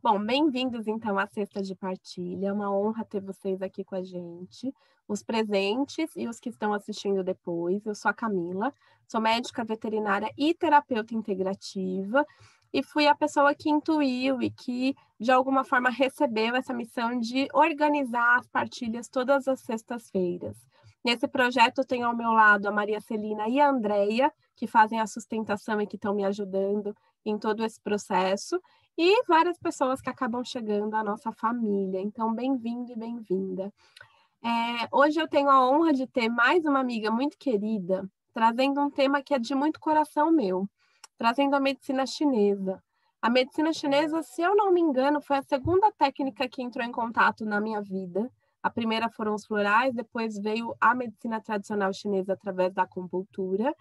Bom, bem-vindos então à Sexta de Partilha. É uma honra ter vocês aqui com a gente, os presentes e os que estão assistindo depois. Eu sou a Camila, sou médica veterinária e terapeuta integrativa e fui a pessoa que intuiu e que, de alguma forma, recebeu essa missão de organizar as partilhas todas as sextas-feiras. Nesse projeto, tenho ao meu lado a Maria Celina e a Andreia, que fazem a sustentação e que estão me ajudando em todo esse processo. E várias pessoas que acabam chegando à nossa família. Então, bem-vindo e bem-vinda. Hoje eu tenho a honra de ter mais uma amiga muito querida, trazendo um tema que é de muito coração meu, trazendo a medicina chinesa. A medicina chinesa, se eu não me engano, foi a segunda técnica que entrou em contato na minha vida. A primeira foram os florais, depois veio a medicina tradicional chinesa através da acupuntura.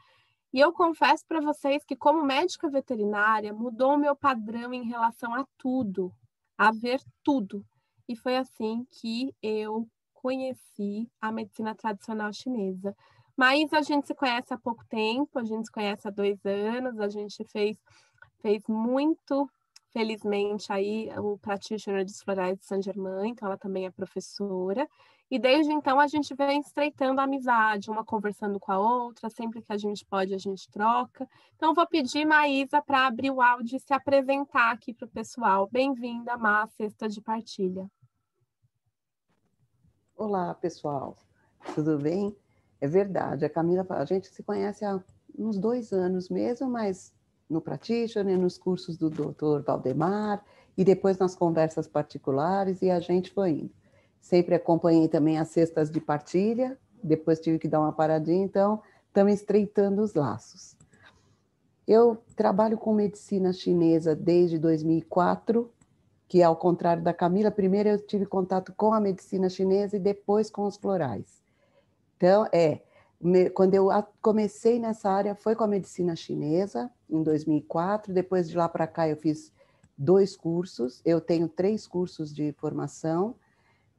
E eu confesso para vocês que, como médica veterinária, mudou o meu padrão em relação a tudo, a ver tudo. E foi assim que eu conheci a medicina tradicional chinesa. Mas a gente se conhece há pouco tempo, a gente se conhece há 2 anos, a gente fez muito, felizmente, aí o Practitioner dos Florais de Saint-Germain, então ela também é professora. E desde então a gente vem estreitando a amizade, uma conversando com a outra, sempre que a gente pode a gente troca. Então vou pedir Maísa para abrir o áudio e se apresentar aqui para o pessoal. Bem-vinda, Má, Sexta de Partilha. Olá, pessoal, tudo bem? É verdade, a Camila, a gente se conhece há uns 2 anos mesmo, mas no Practitioner, nos cursos do Dr. Valdemar, e depois nas conversas particulares, e a gente foi indo. Sempre acompanhei também as cestas de partilha, depois tive que dar uma paradinha, então estamos estreitando os laços. Eu trabalho com medicina chinesa desde 2004, que ao contrário da Camila, primeiro eu tive contato com a medicina chinesa e depois com os florais. Então, quando eu comecei nessa área, foi com a medicina chinesa, em 2004, depois de lá para cá eu fiz 2 cursos, eu tenho 3 cursos de formação,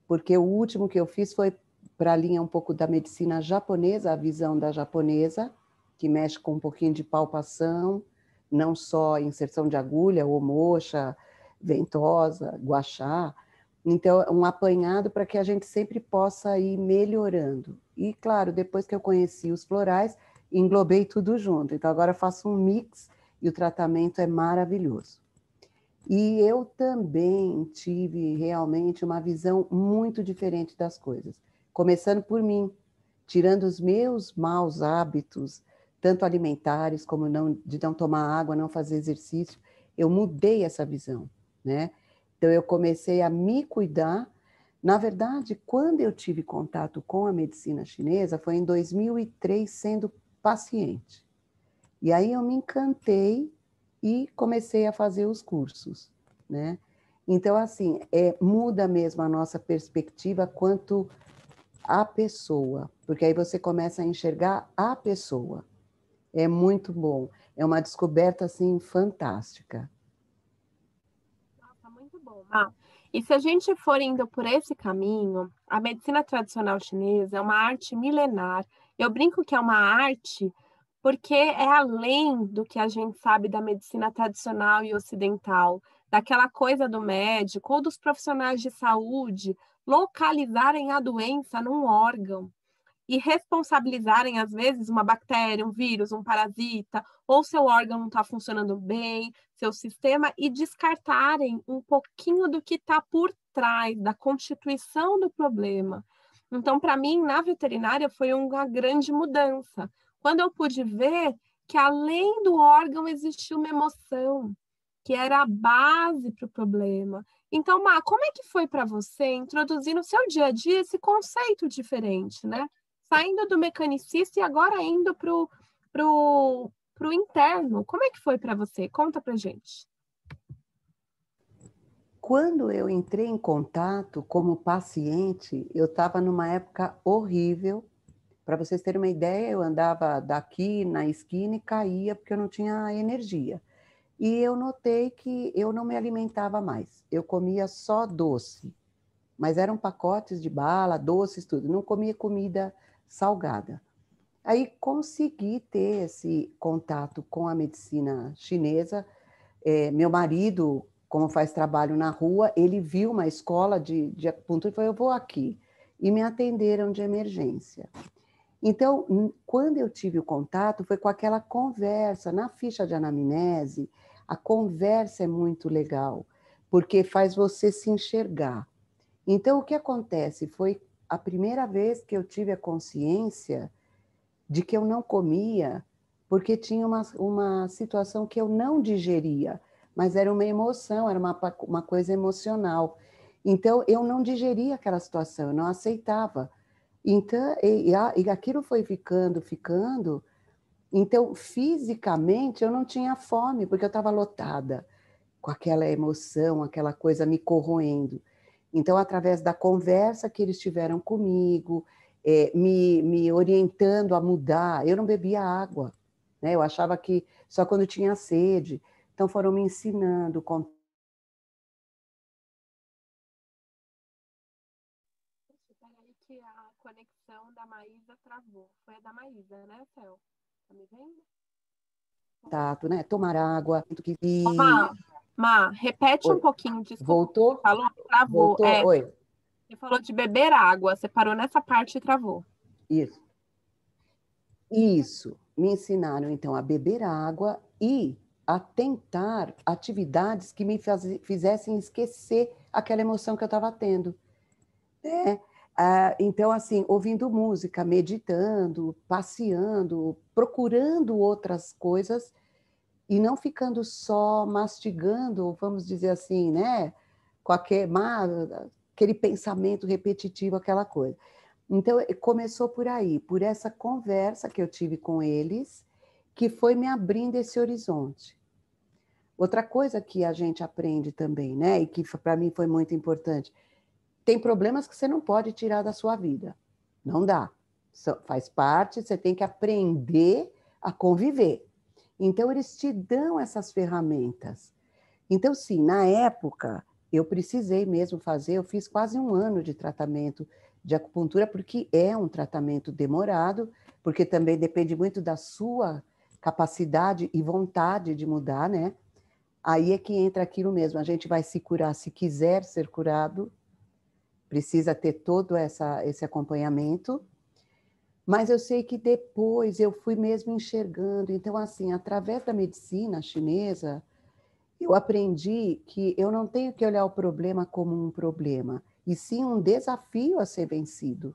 porque o último que eu fiz foi para a linha um pouco da medicina japonesa, a visão da japonesa, que mexe com um pouquinho de palpação, não só inserção de agulha, ou moxa, ventosa, guachá. Então, um apanhado para que a gente sempre possa ir melhorando. E, claro, depois que eu conheci os florais, englobei tudo junto. Então, agora eu faço um mix e o tratamento é maravilhoso. E eu também tive realmente uma visão muito diferente das coisas. Começando por mim, tirando os meus maus hábitos, tanto alimentares como de não tomar água, não fazer exercício, eu mudei essa visão, né? Então eu comecei a me cuidar. Na verdade, quando eu tive contato com a medicina chinesa, foi em 2003, sendo paciente. E aí eu me encantei e comecei a fazer os cursos, né? Então, assim, muda mesmo a nossa perspectiva quanto à pessoa, porque aí você começa a enxergar a pessoa. É muito bom, é uma descoberta, assim, fantástica. Nossa, muito bom. E se a gente for indo por esse caminho, a medicina tradicional chinesa é uma arte milenar. Eu brinco que é uma arte porque é além do que a gente sabe da medicina tradicional e ocidental, daquela coisa do médico ou dos profissionais de saúde localizarem a doença num órgão e responsabilizarem, às vezes, uma bactéria, um vírus, um parasita, ou seu órgão não está funcionando bem, seu sistema, e descartarem um pouquinho do que está por trás, da constituição do problema. Então, para mim, na veterinária, foi uma grande mudança. Quando eu pude ver que, além do órgão, existia uma emoção, que era a base para o problema. Então, Má, como é que foi para você introduzir no seu dia a dia esse conceito diferente, né? Saindo do mecanicista e agora indo pro interno. Como é que foi para você? Conta pra gente. Quando eu entrei em contato como paciente, eu estava numa época horrível. Para vocês terem uma ideia, eu andava daqui na esquina e caía porque eu não tinha energia. E eu notei que eu não me alimentava mais. Eu comia só doce, mas eram pacotes de bala, doces, tudo. Não comia comida salgada. Aí consegui ter esse contato com a medicina chinesa. Meu marido como faz trabalho na rua, ele viu uma escola de acupuntura e falou, eu vou aqui. E me atenderam de emergência. Então, quando eu tive o contato, foi com aquela conversa. Na ficha de anamnese, a conversa é muito legal, porque faz você se enxergar. Então, o que acontece? Foi a primeira vez que eu tive a consciência de que eu não comia, porque tinha uma situação que eu não digeria, mas era uma emoção, era uma coisa emocional. Então, eu não digeria aquela situação, eu não aceitava. Então, e aquilo foi ficando. Então, fisicamente, eu não tinha fome, porque eu estava lotada, com aquela emoção, aquela coisa me corroendo. Então, através da conversa que eles tiveram comigo, me orientando a mudar, eu não bebia água, né? Eu achava que só quando tinha sede. Então, foram me ensinando. Peraí que a conexão da Maísa travou. Foi a da Maísa, né, Céu? Tá me vendo? Contato, né? Tomar água. Ô, Má, repete um Oi, pouquinho, desculpa, o que você voltou? falou, travou. Voltou? Oi, Você falou de beber água, você parou nessa parte e travou. isso. Isso. Me ensinaram, então, a beber água e a tentar atividades que me fizessem esquecer aquela emoção que eu estava tendo. Né? Então, assim, ouvindo música, meditando, passeando, procurando outras coisas e não ficando só mastigando, vamos dizer assim, né? Com aquele pensamento repetitivo, aquela coisa. Então, começou por aí, por essa conversa que eu tive com eles, que foi me abrindo esse horizonte. Outra coisa que a gente aprende também, né? E que para mim foi muito importante, tem problemas que você não pode tirar da sua vida. Não dá. Faz parte, você tem que aprender a conviver. Então, eles te dão essas ferramentas. Então, sim, na época, eu precisei mesmo fazer, eu fiz quase 1 ano de tratamento de acupuntura, porque é um tratamento demorado, porque também depende muito da sua capacidade e vontade de mudar, né? Aí é que entra aquilo mesmo, a gente vai se curar se quiser ser curado, precisa ter todo esse acompanhamento, mas eu sei que depois eu fui mesmo enxergando, então assim, através da medicina chinesa, eu aprendi que eu não tenho que olhar o problema como um problema, e sim um desafio a ser vencido,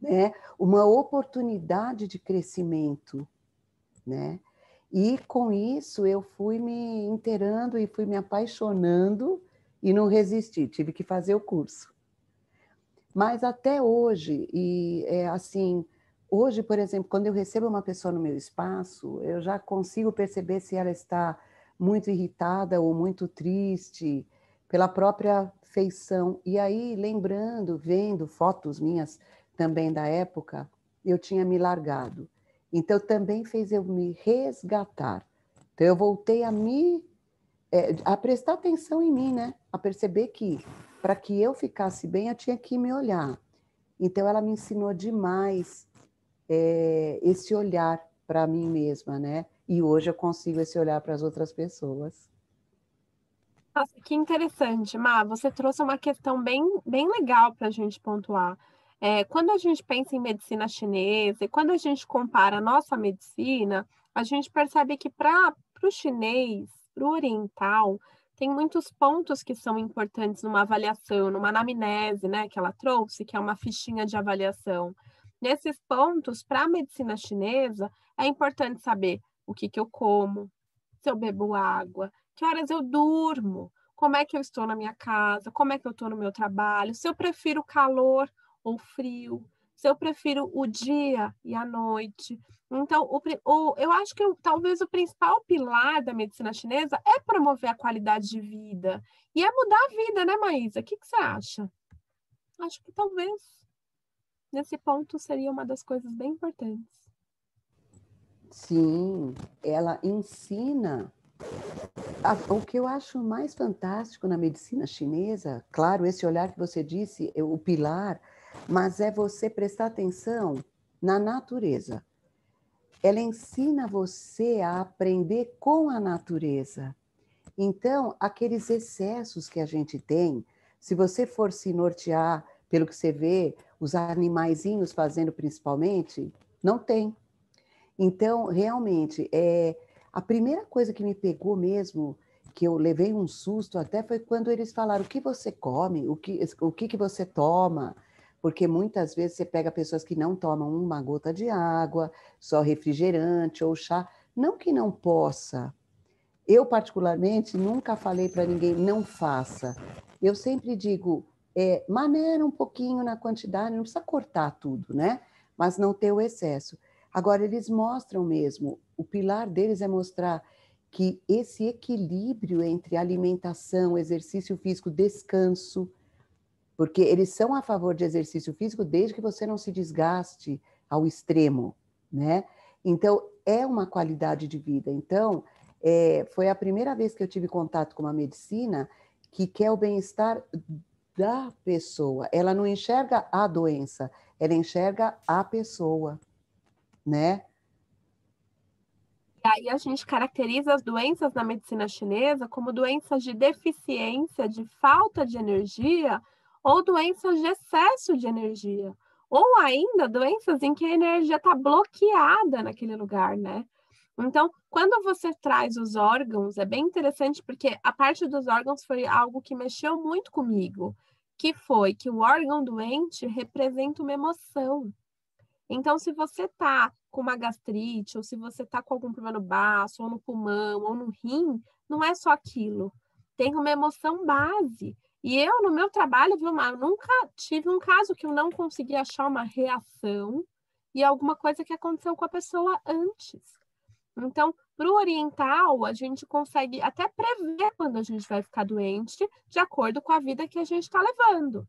né? Uma oportunidade de crescimento, né? E com isso eu fui me inteirando e fui me apaixonando e não resisti, tive que fazer o curso. Mas até hoje, assim, hoje, por exemplo, quando eu recebo uma pessoa no meu espaço, eu já consigo perceber se ela está muito irritada ou muito triste pela própria feição. E aí, lembrando, vendo fotos minhas também da época, eu tinha me largado. Então, também fez eu me resgatar. Então, eu voltei a prestar atenção em mim, né? A perceber que para que eu ficasse bem, eu tinha que me olhar. Então, ela me ensinou demais esse olhar para mim mesma, né? E hoje eu consigo esse olhar para as outras pessoas. Nossa, que interessante, Má. Você trouxe uma questão bem legal para a gente pontuar. Quando a gente pensa em medicina chinesa e quando a gente compara a nossa medicina, a gente percebe que para o chinês, para o oriental, tem muitos pontos que são importantes numa avaliação, numa anamnese, né, que ela trouxe, que é uma fichinha de avaliação. Nesses pontos, para a medicina chinesa, é importante saber o que que eu como, se eu bebo água, que horas eu durmo, como é que eu estou na minha casa, como é que eu estou no meu trabalho, se eu prefiro calor ou frio, se eu prefiro o dia e a noite. Então, eu acho que talvez o principal pilar da medicina chinesa é promover a qualidade de vida e é mudar a vida, né, Maísa? O que que você acha? Acho que talvez nesse ponto seria uma das coisas bem importantes. Sim, ela ensina. O que eu acho mais fantástico na medicina chinesa, claro, esse olhar que você disse, o pilar, mas é você prestar atenção na natureza. Ela ensina você a aprender com a natureza. Então, aqueles excessos que a gente tem, se você for se nortear pelo que você vê, os animaizinhos fazendo principalmente, não tem. Então, realmente, a primeira coisa que me pegou mesmo, que eu levei um susto até, foi quando eles falaram o que você come, o que você toma, porque muitas vezes você pega pessoas que não tomam uma gota de água, só refrigerante ou chá, não que não possa. Eu, particularmente, nunca falei para ninguém, não faça. Eu sempre digo, maneira um pouquinho na quantidade, não precisa cortar tudo, né? Mas não ter o excesso. Agora, eles mostram mesmo, o pilar deles é mostrar que esse equilíbrio entre alimentação, exercício físico, descanso, porque eles são a favor de exercício físico desde que você não se desgaste ao extremo, né? Então, é uma qualidade de vida. Então, foi a primeira vez que eu tive contato com uma medicina que quer o bem-estar da pessoa. Ela não enxerga a doença, ela enxerga a pessoa, né? E aí a gente caracteriza as doenças na medicina chinesa como doenças de deficiência, de falta de energia, ou doenças de excesso de energia, ou ainda doenças em que a energia está bloqueada naquele lugar, né? Então, quando você traz os órgãos, é bem interessante porque a parte dos órgãos foi algo que mexeu muito comigo, que foi que o órgão doente representa uma emoção. Então, se você está com uma gastrite, ou se você está com algum problema no baço, ou no pulmão, ou no rim, não é só aquilo. Tem uma emoção base. E eu, no meu trabalho, viu, Mar, nunca tive um caso que eu não consegui achar uma reação e alguma coisa que aconteceu com a pessoa antes. Então, para o oriental, a gente consegue até prever quando a gente vai ficar doente, de acordo com a vida que a gente está levando.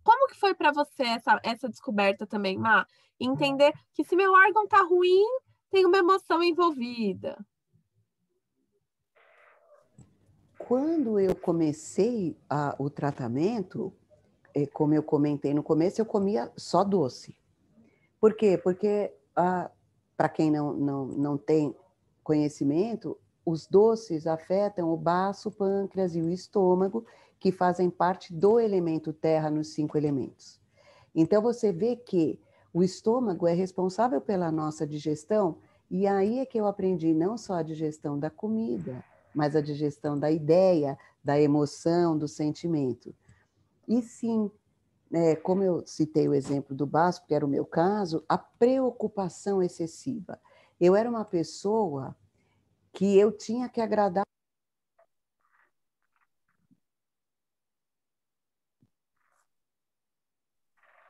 Como que foi para você essa descoberta também, Má? Entender que se meu órgão tá ruim, tem uma emoção envolvida. Quando eu comecei o tratamento, como eu comentei no começo, eu comia só doce. Por quê? Porque, para quem não tem conhecimento, os doces afetam o baço, o pâncreas e o estômago, que fazem parte do elemento terra nos 5 elementos. Então, você vê que o estômago é responsável pela nossa digestão, e aí é que eu aprendi não só a digestão da comida, mas a digestão da ideia, da emoção, do sentimento. E sim, como eu citei o exemplo do baço, que era o meu caso, a preocupação excessiva. Eu era uma pessoa que eu tinha que agradar.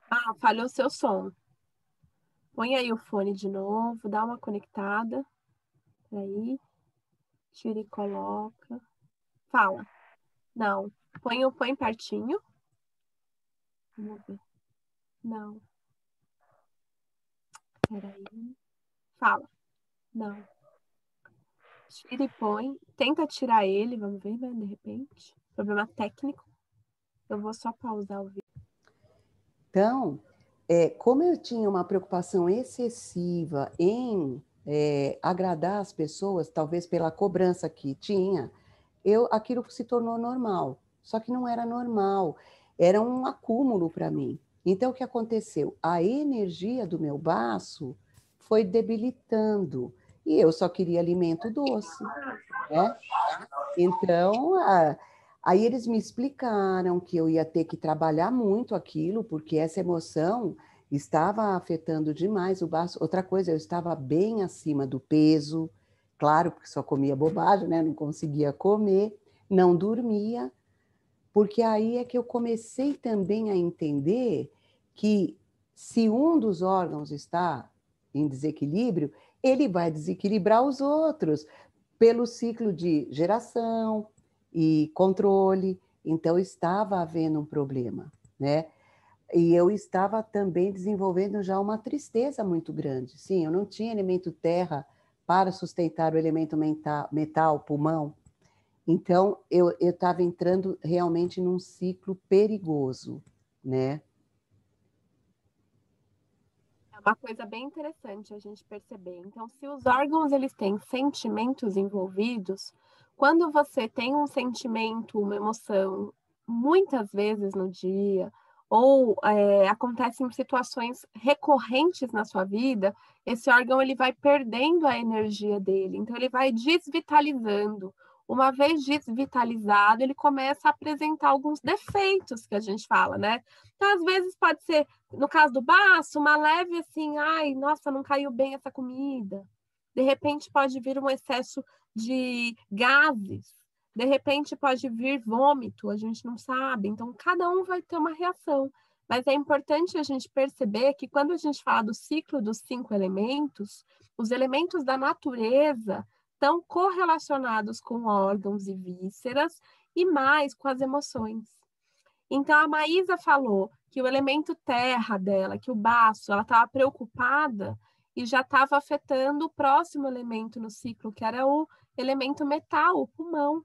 Ah, falhou seu som. Põe aí o fone de novo, dá uma conectada. Aí, tira e coloca. Fala. Não. Põe pertinho. Vamos ver. Não. Peraí. Fala. Não. Tira e põe. Tenta tirar ele, vamos ver, né? De repente. Problema técnico. Eu vou só pausar o vídeo. Então, como eu tinha uma preocupação excessiva em agradar as pessoas, talvez pela cobrança que tinha, aquilo se tornou normal. Só que não era normal, era um acúmulo para mim. Então, o que aconteceu? A energia do meu baço foi debilitando e eu só queria alimento doce, né? Então, aí eles me explicaram que eu ia ter que trabalhar muito aquilo, porque essa emoção estava afetando demais o baço. Outra coisa, eu estava bem acima do peso, claro, porque só comia bobagem, né? Não conseguia comer, não dormia, porque aí é que eu comecei também a entender que se um dos órgãos está em desequilíbrio, ele vai desequilibrar os outros pelo ciclo de geração e controle. Então, estava havendo um problema, né? E eu estava também desenvolvendo já uma tristeza muito grande. Sim, eu não tinha elemento terra para sustentar o elemento metal, pulmão. Então, eu estava entrando realmente num ciclo perigoso, né? É uma coisa bem interessante a gente perceber. Então, se os órgãos eles têm sentimentos envolvidos, Quando você tem um sentimento, uma emoção, muitas vezes no dia, ou acontecem situações recorrentes na sua vida, esse órgão ele vai perdendo a energia dele, então ele vai desvitalizando. Uma vez desvitalizado, ele começa a apresentar alguns defeitos que a gente fala, né? Então, às vezes pode ser, no caso do baço, uma leve assim, ai, nossa, não caiu bem essa comida. De repente pode vir um excesso de gases, de repente pode vir vômito, a gente não sabe. Então, cada um vai ter uma reação. Mas é importante a gente perceber que quando a gente fala do ciclo dos 5 elementos, os elementos da natureza estão correlacionados com órgãos e vísceras e mais com as emoções. Então, a Maísa falou que o elemento terra dela, que o baço, ela estava preocupada e já estava afetando o próximo elemento no ciclo, que era o elemento metal, o pulmão.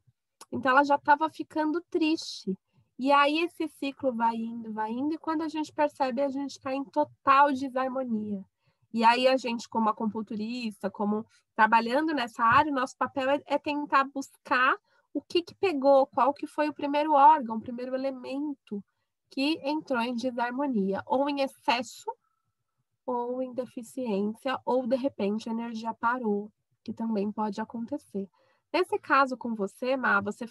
Então, ela já estava ficando triste. E aí, esse ciclo vai indo, e quando a gente percebe, a gente está em total desarmonia. E aí, a gente, como acupunturista, como trabalhando nessa área, o nosso papel é tentar buscar o que pegou, qual que foi o primeiro órgão, o primeiro elemento que entrou em desarmonia, ou em excesso, ou em deficiência, ou de repente a energia parou, que também pode acontecer. Nesse caso com você, Má, você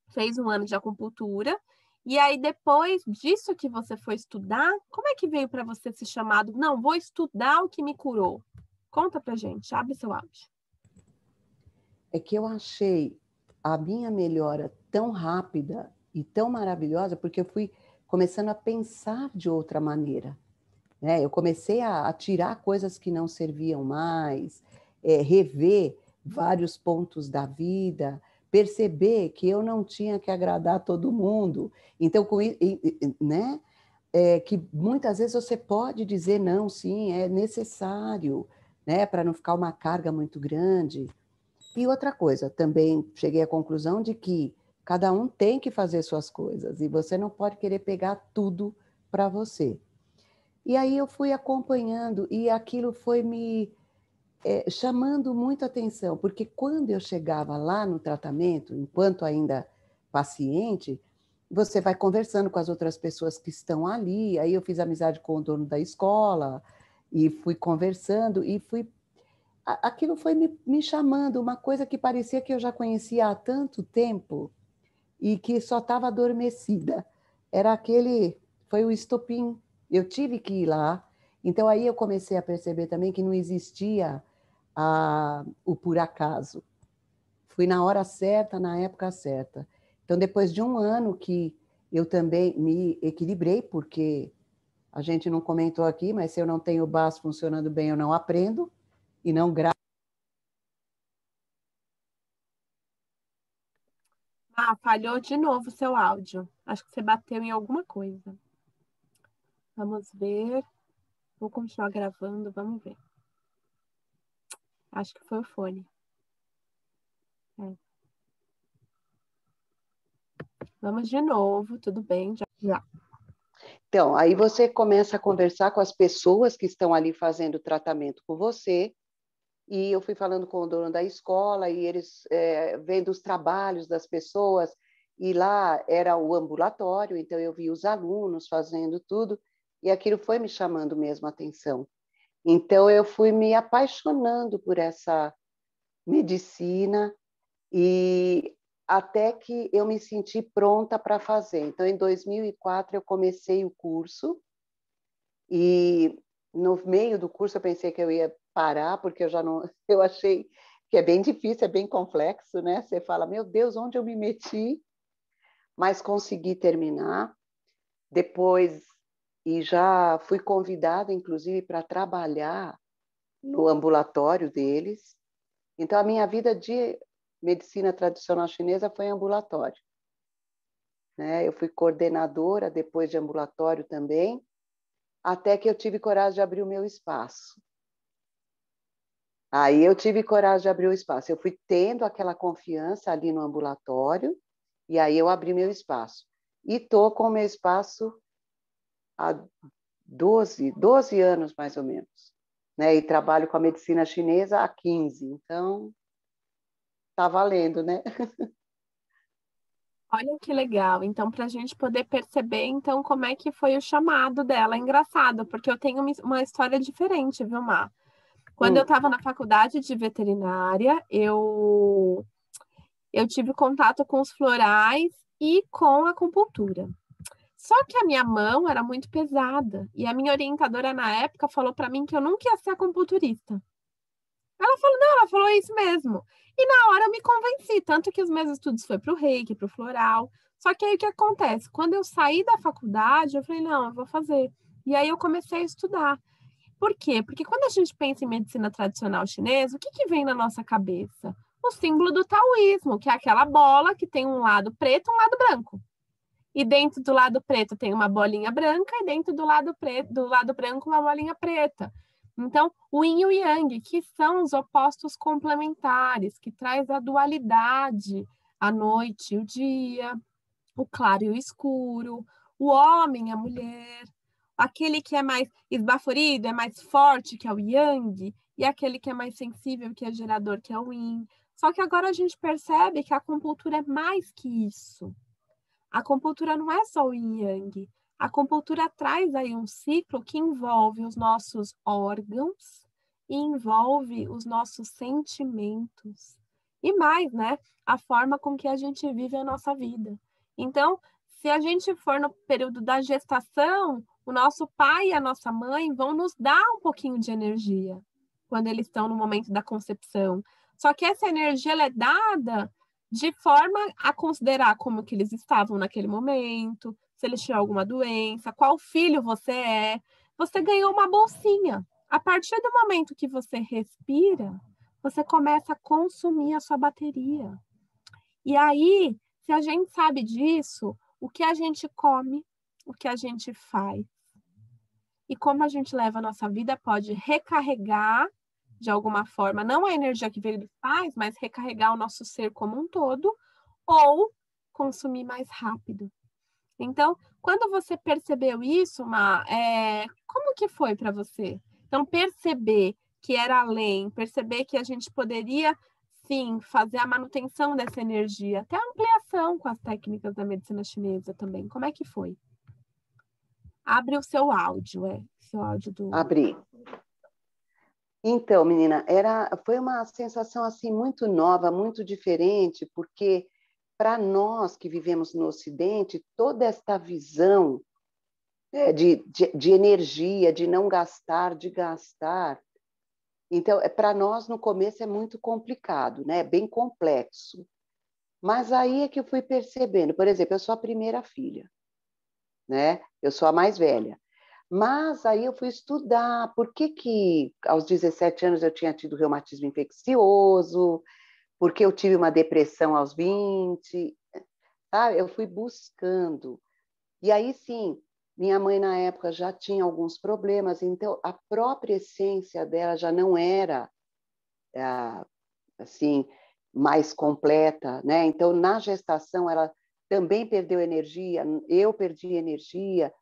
fez um ano de acupuntura, e aí depois disso que você foi estudar, como é que veio para você esse chamado? Não, vou estudar o que me curou. Conta pra gente, abre seu áudio. É que eu achei a minha melhora tão rápida e tão maravilhosa, porque eu fui começando a pensar de outra maneira. Né? Eu comecei a tirar coisas que não serviam mais, rever vários pontos da vida, perceber que eu não tinha que agradar todo mundo. Então, né? Que muitas vezes você pode dizer não, sim, é necessário, né? Para não ficar uma carga muito grande. E outra coisa, também cheguei à conclusão de que cada um tem que fazer suas coisas e você não pode querer pegar tudo para você. E aí eu fui acompanhando e aquilo foi me chamando muito atenção, porque quando eu chegava lá no tratamento, enquanto ainda paciente, você vai conversando com as outras pessoas que estão ali, aí eu fiz amizade com o dono da escola e fui conversando e aquilo foi me chamando, uma coisa que parecia que eu já conhecia há tanto tempo e que só estava adormecida. Foi o estopim. Eu tive que ir lá. Então aí eu comecei a perceber também que não existia o por acaso. Fui na hora certa, na época certa. Então depois de um ano que eu também me equilibrei, porque a gente não comentou aqui, mas se eu não tenho o baço funcionando bem, eu não aprendo e não gravo. Ah, falhou de novo o seu áudio. Acho que você bateu em alguma coisa. Vamos ver. Vou continuar gravando, vamos ver. Acho que foi o fone. É. Vamos de novo, tudo bem? Já. Então, aí você começa a conversar com as pessoas que estão ali fazendo o tratamento com você, e eu fui falando com o dono da escola, e eles vendo os trabalhos das pessoas, e lá era o ambulatório, então eu vi os alunos fazendo tudo, e aquilo foi me chamando mesmo a atenção. Então eu fui me apaixonando por essa medicina, e até que eu me senti pronta para fazer. Então, em 2004, eu comecei o curso, e no meio do curso eu pensei que eu ia parar, porque eu já não, eu achei que é bem difícil, é bem complexo, né? Você fala, meu Deus, onde eu me meti? Mas consegui terminar. Depois, e já fui convidada, inclusive, para trabalhar no ambulatório deles. Então, a minha vida de medicina tradicional chinesa foi ambulatório. Né? Eu fui coordenadora depois de ambulatório também, até que eu tive coragem de abrir o meu espaço. Aí eu tive coragem de abrir o espaço. Eu fui tendo aquela confiança ali no ambulatório, e aí eu abri meu espaço. E estou com o meu espaço há 12 anos, mais ou menos. Né? E trabalho com a medicina chinesa há 15. Então, tá valendo, né? Olha que legal. Então, para a gente poder perceber, então, como é que foi o chamado dela. É engraçado, porque eu tenho uma história diferente, viu, Má? Quando eu Hum, estava na faculdade de veterinária, eu tive contato com os florais e com a acupuntura. Só que a minha mão era muito pesada e a minha orientadora na época falou para mim que eu nunca ia ser acupunturista. Ela falou, não, ela falou isso mesmo. E na hora eu me convenci, tanto que os meus estudos foi para o reiki, para o floral. Só que aí o que acontece? Quando eu saí da faculdade, eu falei, não, eu vou fazer. E aí eu comecei a estudar. Por quê? Porque quando a gente pensa em medicina tradicional chinesa, o que que vem na nossa cabeça? O símbolo do taoísmo, que é aquela bola que tem um lado preto e um lado branco. E dentro do lado preto tem uma bolinha branca e dentro do lado preto, do lado branco uma bolinha preta. Então, o yin e o yang, que são os opostos complementares, que traz a dualidade, a noite e o dia, o claro e o escuro, o homem e a mulher, aquele que é mais esbaforido, é mais forte, que é o yang, e aquele que é mais sensível, que é gerador, que é o yin. Só que agora a gente percebe que a acupuntura é mais que isso. A acupuntura não é só o yin e yang. A acupuntura traz aí um ciclo que envolve os nossos órgãos e envolve os nossos sentimentos. E mais, né? A forma com que a gente vive a nossa vida. Então, se a gente for no período da gestação, o nosso pai e a nossa mãe vão nos dar um pouquinho de energia quando eles estão no momento da concepção. Só que essa energia ela é dada de forma a considerar como que eles estavam naquele momento, se eles tinham alguma doença, qual filho você é. Você ganhou uma bolsinha. A partir do momento que você respira, você começa a consumir a sua bateria. E aí, se a gente sabe disso, o que a gente come, o que a gente faz e como a gente leva a nossa vida pode recarregar de alguma forma, não a energia que veio dos pais, mas recarregar o nosso ser como um todo, ou consumir mais rápido. Então, quando você percebeu isso, como que foi para você? Então, perceber que era além, perceber que a gente poderia, sim, fazer a manutenção dessa energia, até a ampliação com as técnicas da medicina chinesa também. Como é que foi? Abre o seu áudio, seu áudio do... abri. Então, menina, foi uma sensação assim muito nova, muito diferente, porque para nós que vivemos no Ocidente, toda esta visão de energia, de não gastar, de gastar, então, para nós no começo é muito complicado, né? Bem complexo. Mas aí é que eu fui percebendo, por exemplo, eu sou a primeira filha, né? Eu sou a mais velha. Mas aí eu fui estudar por que aos 17 anos eu tinha tido reumatismo infeccioso, porque eu tive uma depressão aos 20, sabe? Eu fui buscando. E aí sim, minha mãe na época já tinha alguns problemas, então a própria essência dela já não era assim mais completa, né? Então na gestação ela também perdeu energia, eu perdi energia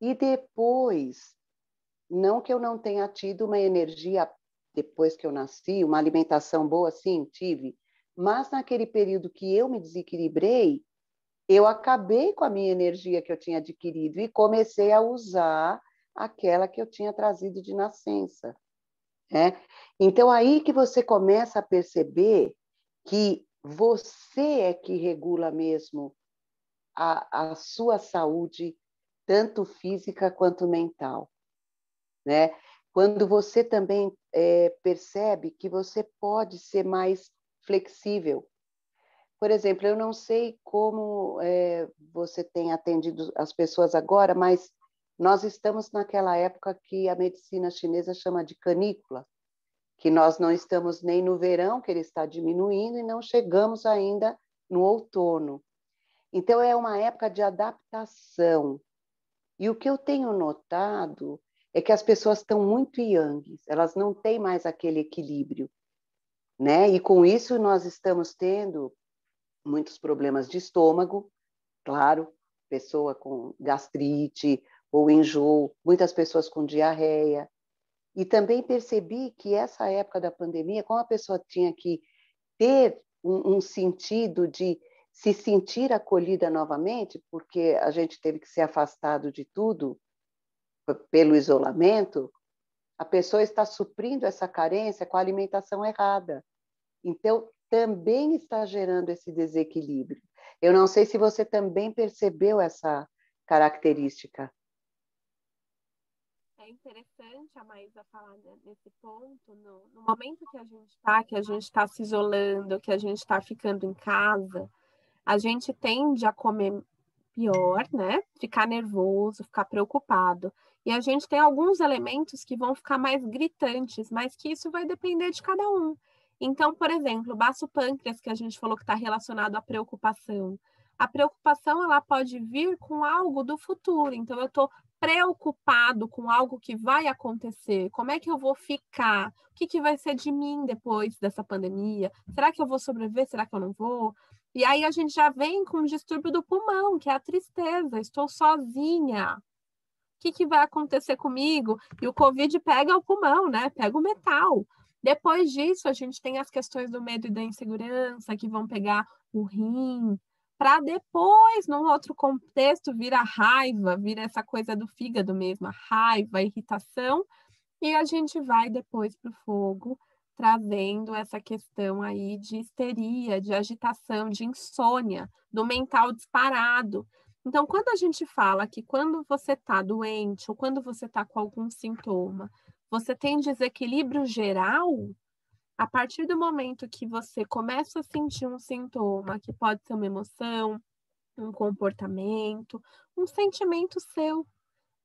e depois, não que eu não tenha tido uma energia depois que eu nasci, uma alimentação boa, sim, tive, mas naquele período que eu me desequilibrei, eu acabei com a minha energia que eu tinha adquirido e comecei a usar aquela que eu tinha trazido de nascença, né? Então, aí que você começa a perceber que você é que regula mesmo a sua saúde, tanto física quanto mental, né? Quando você também percebe que você pode ser mais flexível. Por exemplo, eu não sei como você tem atendido as pessoas agora, mas nós estamos naquela época que a medicina chinesa chama de canícula, que nós não estamos nem no verão, que ele está diminuindo, e não chegamos ainda no outono. Então, é uma época de adaptação. E o que eu tenho notado é que as pessoas estão muito yang, elas não têm mais aquele equilíbrio, né? E com isso nós estamos tendo muitos problemas de estômago, claro, pessoa com gastrite ou enjoo, muitas pessoas com diarreia. E também percebi que essa época da pandemia, como a pessoa tinha que ter um sentido de se sentir acolhida novamente, porque a gente teve que ser afastado de tudo pelo isolamento, a pessoa está suprindo essa carência com a alimentação errada. Então, também está gerando esse desequilíbrio. Eu não sei se você também percebeu essa característica. É interessante a Maísa falar nesse ponto, no momento que a gente está se isolando, que a gente está ficando em casa, a gente tende a comer pior, né? Ficar nervoso, ficar preocupado. E a gente tem alguns elementos que vão ficar mais gritantes, mas que isso vai depender de cada um. Então, por exemplo, o baço pâncreas, que a gente falou que está relacionado à preocupação. A preocupação, ela pode vir com algo do futuro. Então, eu estou preocupado com algo que vai acontecer. Como é que eu vou ficar? O que vai ser de mim depois dessa pandemia? Será que eu vou sobreviver? Será que eu não vou? E aí a gente já vem com o distúrbio do pulmão, que é a tristeza. Estou sozinha. O que vai acontecer comigo? E o Covid pega o pulmão, né? Pega o metal. Depois disso, a gente tem as questões do medo e da insegurança, que vão pegar o rim, para depois, num outro contexto, vir a raiva, vir essa coisa do fígado mesmo, a raiva, a irritação, e a gente vai depois para o fogo, trazendo essa questão aí de histeria, de agitação, de insônia, do mental disparado. Então, quando a gente fala que quando você está doente ou quando você está com algum sintoma, você tem desequilíbrio geral, a partir do momento que você começa a sentir um sintoma, que pode ser uma emoção, um comportamento, um sentimento seu,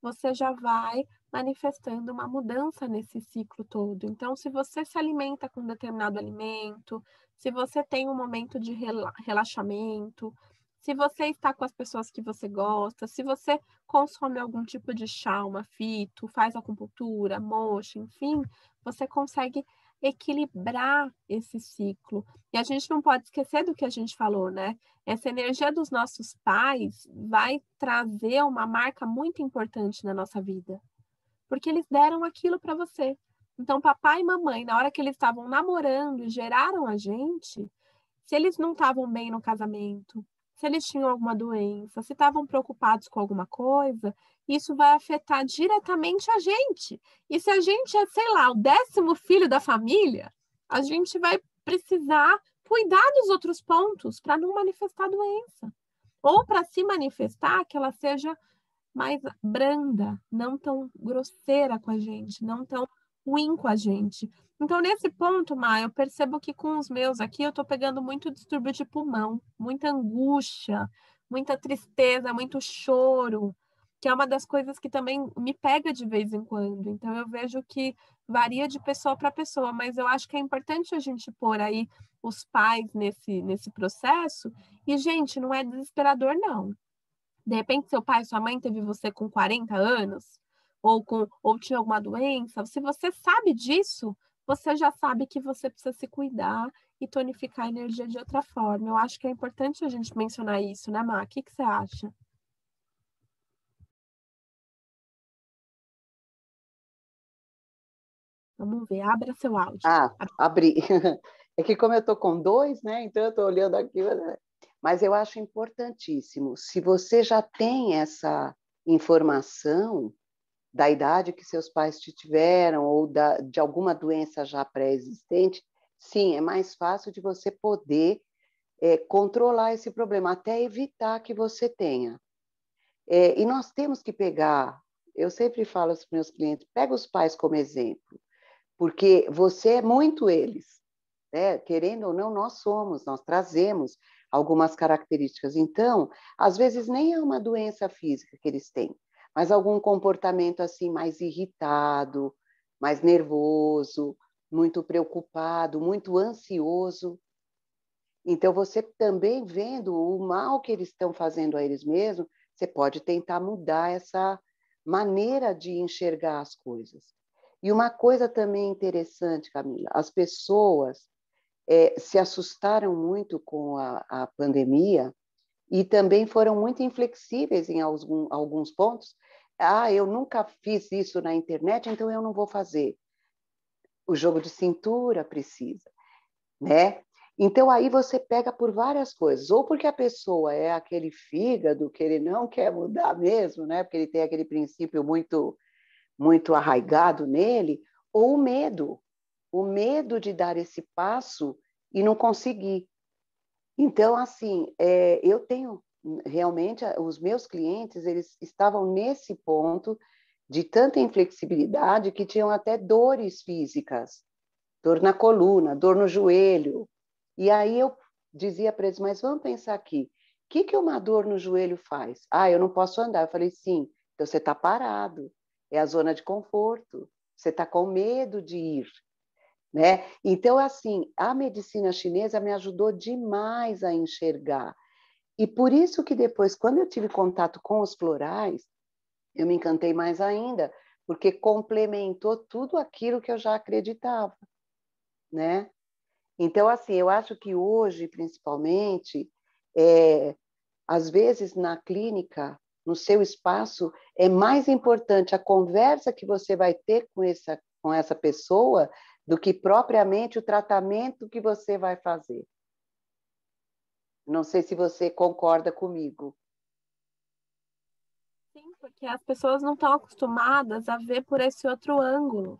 você já vai manifestando uma mudança nesse ciclo todo. Então, se você se alimenta com determinado alimento, se você tem um momento de relaxamento, se você está com as pessoas que você gosta, se você consome algum tipo de chá, uma fito, faz acupuntura, moxa, enfim, você consegue equilibrar esse ciclo. E a gente não pode esquecer do que a gente falou, né? Essa energia dos nossos pais vai trazer uma marca muito importante na nossa vida, porque eles deram aquilo para você. Então, papai e mamãe, na hora que eles estavam namorando e geraram a gente, se eles não estavam bem no casamento, se eles tinham alguma doença, se estavam preocupados com alguma coisa, isso vai afetar diretamente a gente. E se a gente é, sei lá, o 10º filho da família, a gente vai precisar cuidar dos outros pontos para não manifestar doença. Ou para se manifestar, que ela seja mais branda, não tão grosseira com a gente, não tão ruim com a gente. Então, nesse ponto, Maia, eu percebo que com os meus aqui, eu estou pegando muito distúrbio de pulmão, muita angústia, muita tristeza, muito choro, que é uma das coisas que também me pega de vez em quando. Então, eu vejo que varia de pessoa para pessoa, mas eu acho que é importante a gente pôr aí os pais nesse processo. E, gente, não é desesperador, não. De repente, seu pai, sua mãe teve você com 40 anos, ou tinha alguma doença. Se você sabe disso, você já sabe que você precisa se cuidar e tonificar a energia de outra forma. Eu acho que é importante a gente mencionar isso, né, Má? O que você acha? Vamos ver, abra seu áudio. Abri. É que como eu estou com 2, né? Então eu estou olhando aqui, né? Mas eu acho importantíssimo. Se você já tem essa informação da idade que seus pais te tiveram ou de alguma doença já pré-existente, sim, é mais fácil de você poder controlar esse problema, até evitar que você tenha. E nós temos que pegar, eu sempre falo para os meus clientes, pega os pais como exemplo, porque você é muito eles, né? Querendo ou não, nós trazemos algumas características. Então, às vezes nem é uma doença física que eles têm, mas algum comportamento assim mais irritado, mais nervoso, muito preocupado, muito ansioso. Então, você também vendo o mal que eles estão fazendo a eles mesmos, você pode tentar mudar essa maneira de enxergar as coisas. E uma coisa também interessante, Camila, as pessoas se assustaram muito com a pandemia e também foram muito inflexíveis em alguns pontos. Eu nunca fiz isso na internet, então eu não vou fazer. O jogo de cintura precisa, né? Então, aí você pega por várias coisas, ou porque a pessoa é aquele fígado que ele não quer mudar mesmo, né? Porque ele tem aquele princípio muito arraigado nele, ou o medo de dar esse passo e não conseguir. Então, assim, eu tenho realmente, os meus clientes, eles estavam nesse ponto de tanta inflexibilidade que tinham até dores físicas, dor na coluna, dor no joelho. E aí eu dizia para eles, mas vamos pensar aqui, o que uma dor no joelho faz? Ah, eu não posso andar. Eu falei, sim, então você está parado, é a zona de conforto, você está com medo de ir, né? Então, assim, a medicina chinesa me ajudou demais a enxergar. E por isso que depois, quando eu tive contato com os florais, eu me encantei mais ainda, porque complementou tudo aquilo que eu já acreditava, né? Então, assim, eu acho que hoje, principalmente, às vezes na clínica, no seu espaço, é mais importante a conversa que você vai ter com essa pessoa do que propriamente o tratamento que você vai fazer. Não sei se você concorda comigo. Sim, porque as pessoas não estão acostumadas a ver por esse outro ângulo.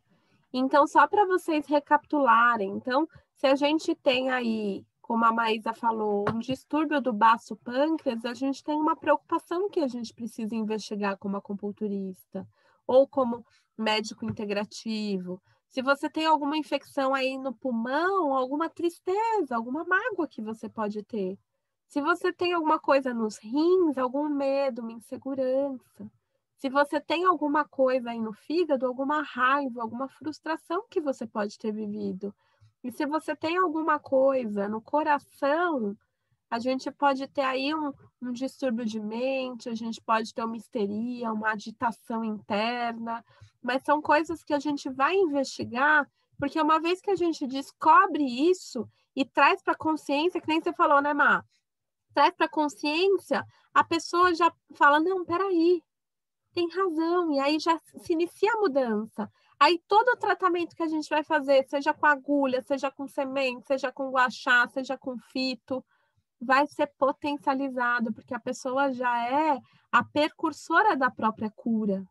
Então, só para vocês recapitularem, então, se a gente tem aí, como a Maísa falou, um distúrbio do baço pâncreas, a gente tem uma preocupação que a gente precisa investigar como acupunturista ou como médico integrativo. Se você tem alguma infecção aí no pulmão, alguma tristeza, alguma mágoa que você pode ter. Se você tem alguma coisa nos rins, algum medo, uma insegurança. Se você tem alguma coisa aí no fígado, alguma raiva, alguma frustração que você pode ter vivido. E se você tem alguma coisa no coração, a gente pode ter aí um distúrbio de mente, a gente pode ter uma histeria, uma agitação interna, mas são coisas que a gente vai investigar, porque uma vez que a gente descobre isso e traz para a consciência, que nem você falou, né, Má? Traz para a consciência, a pessoa já fala, não, peraí, tem razão, e aí já se inicia a mudança. Aí todo o tratamento que a gente vai fazer, seja com agulha, seja com semente, seja com guachá, seja com fito, vai ser potencializado, porque a pessoa já é a precursora da própria cura.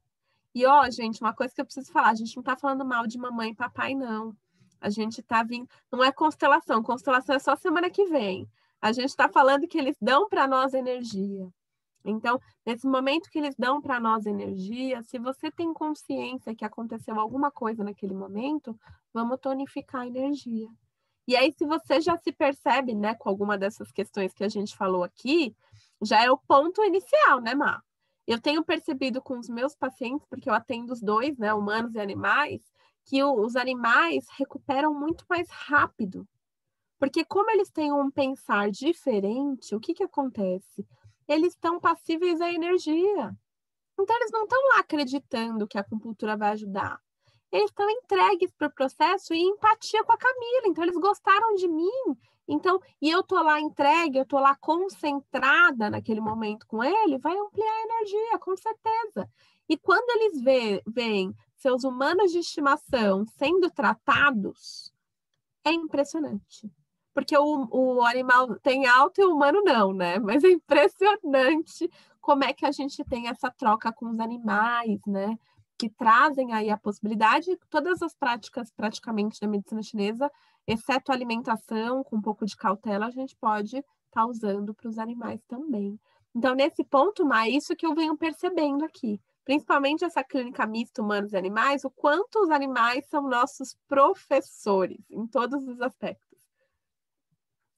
E ó, gente, uma coisa que eu preciso falar, a gente não está falando mal de mamãe e papai, não. A gente está vindo, não é constelação é só semana que vem. A gente está falando que eles dão para nós energia. Então, nesse momento que eles dão para nós energia, se você tem consciência que aconteceu alguma coisa naquele momento, vamos tonificar a energia. E aí, se você já se percebe, né, com alguma dessas questões que a gente falou aqui, já é o ponto inicial, né, Má? Eu tenho percebido com os meus pacientes, porque eu atendo os dois, né, humanos e animais, que os animais recuperam muito mais rápido. Porque como eles têm um pensar diferente, o que que acontece? Eles estão passíveis à energia. Então, eles não estão lá acreditando que a acupuntura vai ajudar. Eles estão entregues para o processo e em empatia com a Camila. Então, eles gostaram de mim. Então, e eu tô lá entregue, eu tô lá concentrada naquele momento com ele, vai ampliar a energia, com certeza. E quando eles veem seus humanos de estimação sendo tratados, é impressionante. Porque o animal tem alta e o humano não, né? Mas é impressionante como é que a gente tem essa troca com os animais, né? Que trazem aí a possibilidade, todas as práticas praticamente da medicina chinesa, exceto a alimentação, com um pouco de cautela, a gente pode estar usando para os animais também. Então, nesse ponto, Má, é isso que eu venho percebendo aqui. Principalmente essa clínica mista humanos e animais, o quanto os animais são nossos professores em todos os aspectos.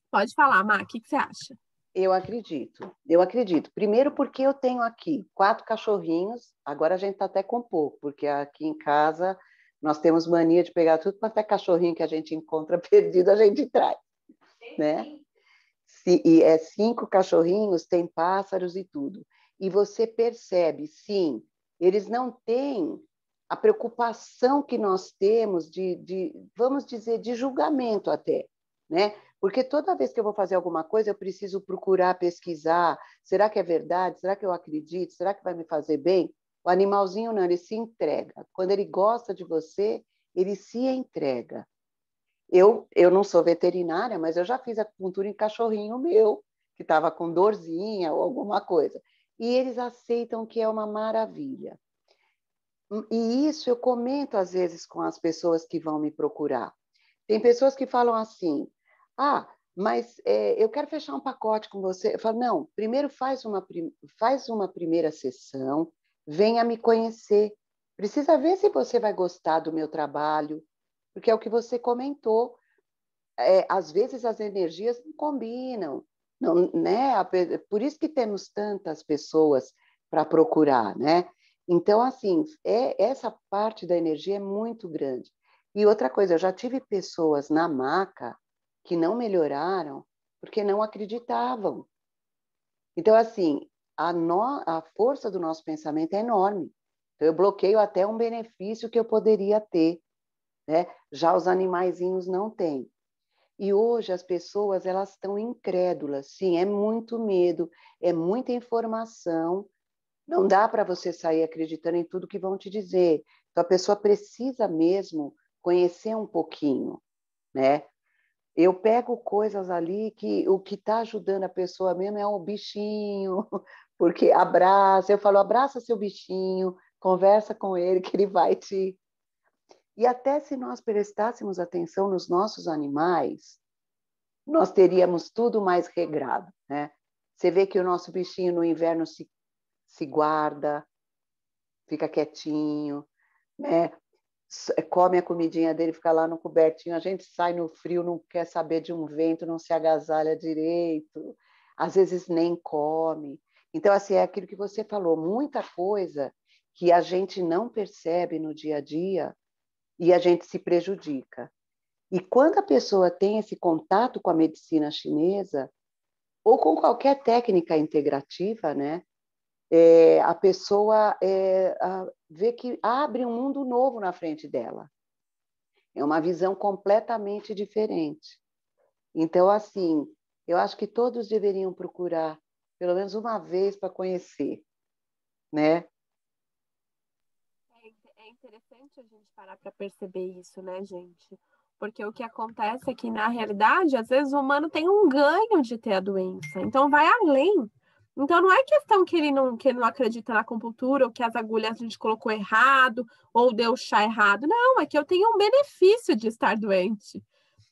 Pode falar, Má, o que você acha? Eu acredito, eu acredito. Primeiro porque eu tenho aqui 4 cachorrinhos, agora a gente está até com pouco, porque aqui em casa nós temos mania de pegar tudo quanto é cachorrinho que a gente encontra perdido, a gente traz, né? E 5 cachorrinhos, tem pássaros e tudo. E você percebe, sim, eles não têm a preocupação que nós temos vamos dizer, de julgamento até, né? Porque toda vez que eu vou fazer alguma coisa, eu preciso procurar, pesquisar. Será que é verdade? Será que eu acredito? Será que vai me fazer bem? O animalzinho não, ele se entrega. Quando ele gosta de você, ele se entrega. Eu não sou veterinária, mas eu já fiz acupuntura em cachorrinho meu, que estava com dorzinha ou alguma coisa. E eles aceitam que é uma maravilha. E isso eu comento às vezes com as pessoas que vão me procurar. Tem pessoas que falam assim, mas eu quero fechar um pacote com você. Eu falo, não, primeiro faz uma primeira sessão, venha me conhecer. Precisa ver se você vai gostar do meu trabalho, porque é o que você comentou. Às vezes as energias não combinam, não, né? Por isso que temos tantas pessoas para procurar, né? Então, assim, essa parte da energia é muito grande. E outra coisa, eu já tive pessoas na maca que não melhoraram porque não acreditavam. Então, assim, a força do nosso pensamento é enorme. Então, eu bloqueio até um benefício que eu poderia ter, né? Já os animaizinhos não têm. E hoje as pessoas elas estão incrédulas, sim, é muito medo, é muita informação, não dá para você sair acreditando em tudo que vão te dizer. Então a pessoa precisa mesmo conhecer um pouquinho, né? Eu pego coisas ali que o que está ajudando a pessoa mesmo é o bichinho, porque abraça, eu falo, abraça seu bichinho, conversa com ele que ele vai te... E até se nós prestássemos atenção nos nossos animais, nós teríamos tudo mais regrado, né? Você vê que o nosso bichinho no inverno se guarda, fica quietinho, né? Come a comidinha dele, fica lá no cobertinho. A gente sai no frio, não quer saber de um vento, não se agasalha direito, às vezes nem come. Então, assim, é aquilo que você falou, muita coisa que a gente não percebe no dia a dia e a gente se prejudica. E quando a pessoa tem esse contato com a medicina chinesa, ou com qualquer técnica integrativa, né? A pessoa vê que abre um mundo novo na frente dela. É uma visão completamente diferente. Então, assim, eu acho que todos deveriam procurar pelo menos uma vez para conhecer, né? É interessante a gente parar para perceber isso, né, gente? Porque o que acontece é que, na realidade, às vezes o humano tem um ganho de ter a doença, então vai além. Então não é questão que ele não acredita na acupuntura, ou que as agulhas a gente colocou errado, ou deu chá errado. Não, é que eu tenho um benefício de estar doente.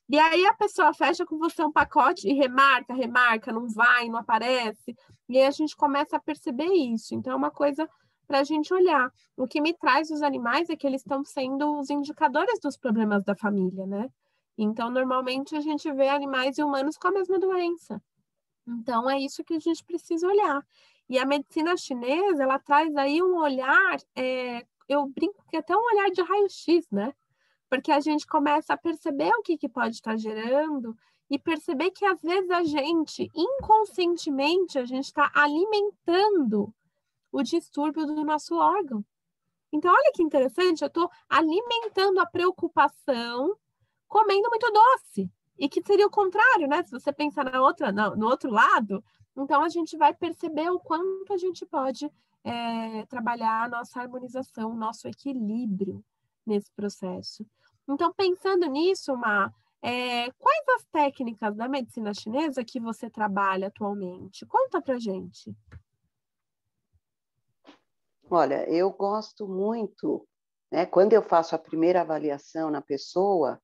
E aí a pessoa fecha com você um pacote e remarca, remarca, não vai, não aparece. E aí a gente começa a perceber isso. Então é uma coisa para a gente olhar. O que me traz os animais é que eles estão sendo os indicadores dos problemas da família, né? Então, normalmente a gente vê animais e humanos com a mesma doença. Então, é isso que a gente precisa olhar. E a medicina chinesa, ela traz aí um olhar, eu brinco que é até um olhar de raio-x, né? Porque a gente começa a perceber o que pode estar gerando e perceber que às vezes a gente, inconscientemente, a gente está alimentando o distúrbio do nosso órgão. Então, olha que interessante, eu estou alimentando a preocupação comendo muito doce. E que seria o contrário, né? Se você pensar no outro lado, então a gente vai perceber o quanto a gente pode trabalhar a nossa harmonização, nosso equilíbrio nesse processo. Então, pensando nisso, quais as técnicas da medicina chinesa que você trabalha atualmente? Conta pra gente. Olha, eu gosto muito, né? Quando eu faço a primeira avaliação na pessoa,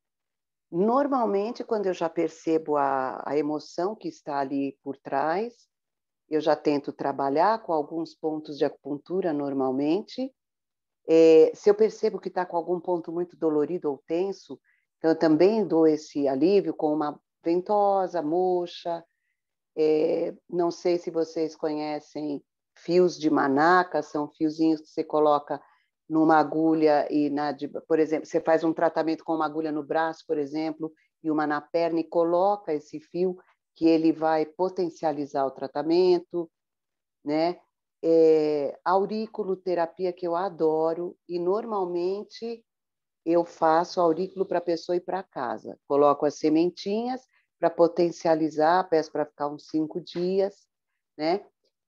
normalmente, quando eu já percebo a emoção que está ali por trás, eu já tento trabalhar com alguns pontos de acupuntura normalmente. Se eu percebo que está com algum ponto muito dolorido ou tenso, então eu também dou esse alívio com uma ventosa, moxa. Não sei se vocês conhecem fios de manaca, são fiozinhos que você coloca numa agulha por exemplo, você faz um tratamento com uma agulha no braço, por exemplo, e uma na perna e coloca esse fio que ele vai potencializar o tratamento, né? Auriculoterapia que eu adoro e normalmente eu faço aurículo para a pessoa ir para casa. Coloco as sementinhas para potencializar, peço para ficar uns 5 dias, né?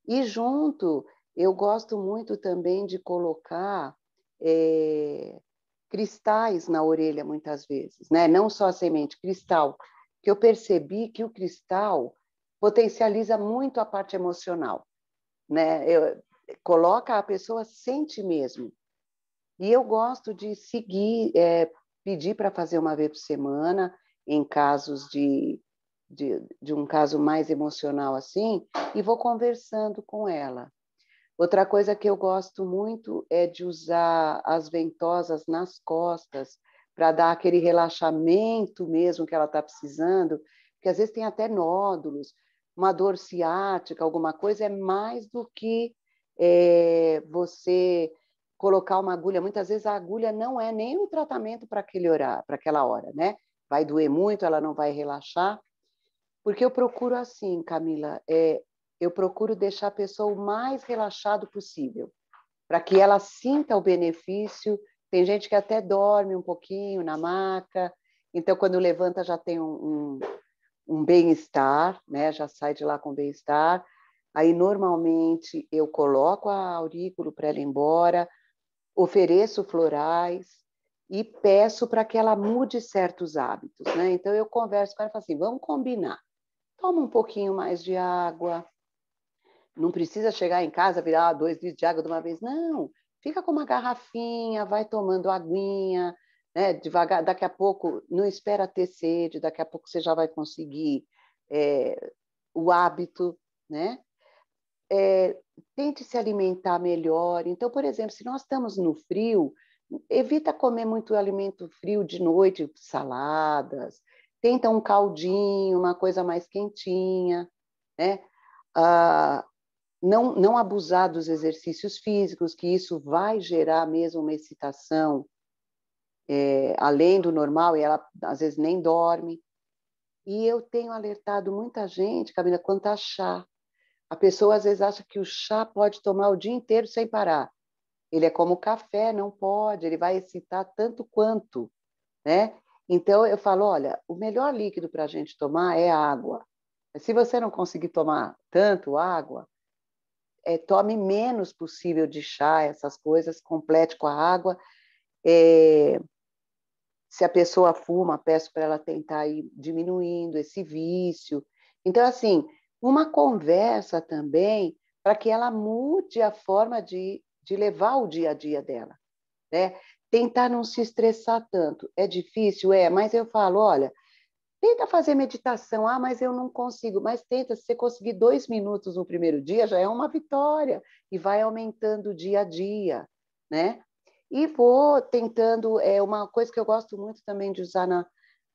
E junto, eu gosto muito também de colocar cristais na orelha muitas vezes, né? Não só a semente, cristal, que eu percebi que o cristal potencializa muito a parte emocional, né? Coloca a pessoa sente mesmo. E eu gosto de seguir, pedir para fazer uma vez por semana, em casos de um caso mais emocional assim, e vou conversando com ela. Outra coisa que eu gosto muito é de usar as ventosas nas costas para dar aquele relaxamento mesmo que ela está precisando, porque às vezes tem até nódulos, uma dor ciática, alguma coisa, é mais do que você colocar uma agulha. Muitas vezes a agulha não é nem um tratamento para aquela hora, né? Vai doer muito, ela não vai relaxar. Porque eu procuro assim, Camila, eu procuro deixar a pessoa o mais relaxado possível, para que ela sinta o benefício. Tem gente que até dorme um pouquinho na maca, então quando levanta já tem um bem-estar, né? Já sai de lá com bem-estar. Aí normalmente eu coloco a aurículo para ela ir embora, ofereço florais e peço para que ela mude certos hábitos, né? Então eu converso com ela e falo assim, vamos combinar. Toma um pouquinho mais de água. Não precisa chegar em casa e virar 2 litros de água de uma vez. Não, fica com uma garrafinha, vai tomando aguinha, né? Devagar. Daqui a pouco, não espera ter sede, daqui a pouco você já vai conseguir o hábito, né? Tente se alimentar melhor. Então, por exemplo, se nós estamos no frio, evita comer muito alimento frio de noite, saladas. Tenta um caldinho, uma coisa mais quentinha, né? Não abusar dos exercícios físicos, que isso vai gerar mesmo uma excitação além do normal, e ela às vezes nem dorme. E eu tenho alertado muita gente, Camila, quanto a chá. A pessoa às vezes acha que o chá pode tomar o dia inteiro sem parar. Ele é como o café, não pode, ele vai excitar tanto quanto, né? Então eu falo, olha, o melhor líquido para a gente tomar é água. Mas se você não conseguir tomar tanto água, tome menos possível de chá, essas coisas, complete com a água. Se a pessoa fuma, peço para ela tentar ir diminuindo esse vício. Então, assim, uma conversa também para que ela mude a forma de levar o dia a dia dela, né? Tentar não se estressar tanto. É difícil? Mas eu falo, olha, tenta fazer meditação. Mas eu não consigo. Mas tenta, se você conseguir 2 minutos no primeiro dia, já é uma vitória. E vai aumentando dia a dia, né? E vou tentando, uma coisa que eu gosto muito também de usar